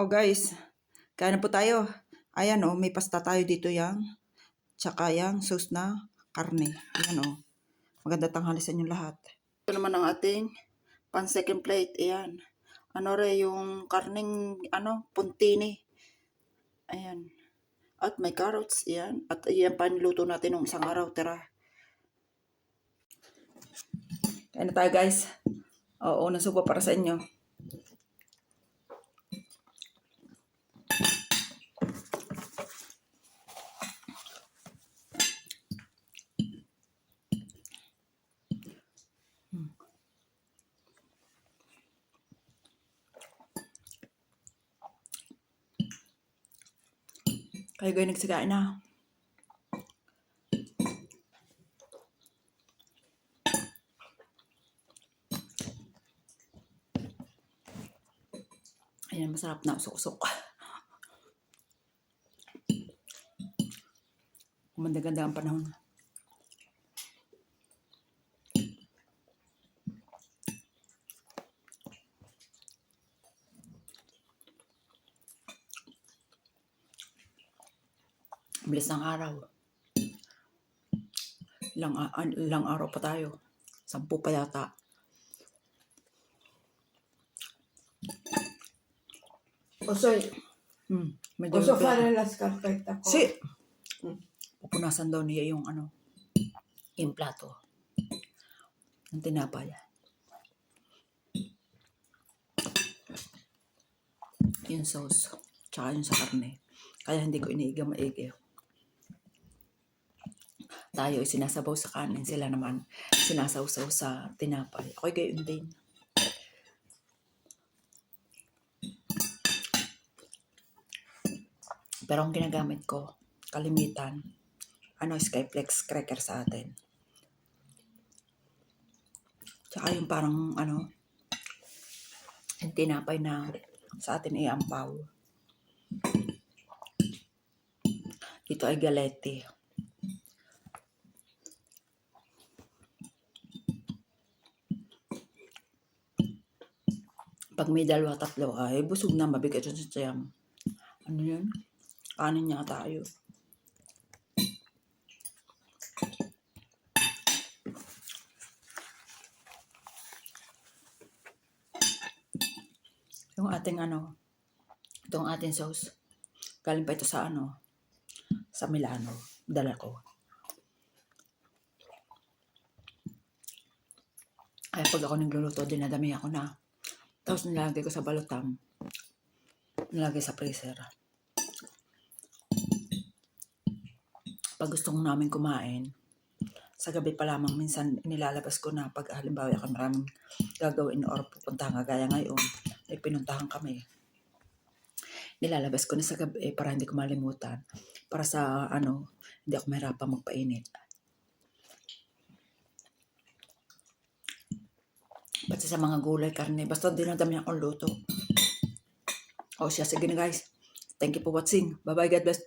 Oh guys, kaya na po tayo. Ayan oh, may pasta tayo dito yang. Tsaka yang sauce na karne. Ayan oh. Maganda tanghali sa inyong lahat. Ito naman ang ating pan second plate. Ayan. Ano re yung karning puntini. Ayan. At may carrots. Ayan. At ayan pa niluto natin ng isang araw. Tara. Kaya na tayo guys. Oo, nasupa para sa inyo. Kayo guys nagsagain na. Ayan, masarap na usok-usok. Gumanda-ganda ang panahon. Bilis ng araw. Ilang araw pa tayo. 10 pa yata. Osoy. Medyo Oso fare las carpeta ko. Si! Pupunasan daw niya yung yung plato. Ng tinapay. Yung sauce. Tsaka yung sa karne. Kaya hindi ko iniiga maigi. Tayo ay sinasabaw sa kanin. Sila naman sinasaw-saw sa tinapay. Ako'y gayon din. Pero ang ginagamit ko, kalimitan, Skyflex cracker sa atin. Tsaka yung parang yung tinapay na sa atin ay ampaw. Ito ay galete. Pag may 2-3 ay busog na, mabigat yun sa tiyam. Ano yun? Kanin niya tayo. Yung ating itong ating sauce. Galing pa ito sa sa Milano. Dala ko. Kaya pag ako nagluluto, dinadami ako na. Tapos nilagay ko sa balotang. Nilagay sa freezer. Pag gusto namin kumain, sa gabi pa lamang minsan nilalabas ko na pag halimbawa ako maraming gagawin or pupuntahan kagaya ngayon, may pinuntahan kami. Nilalabas ko na sa gabi para hindi ko malimutan. Para sa hindi ako mahirapan magpainit. Basta sa mga gulay, karne, basta dinadami akong luto. O siya, sige na guys. Thank you for watching. Bye-bye, God bless.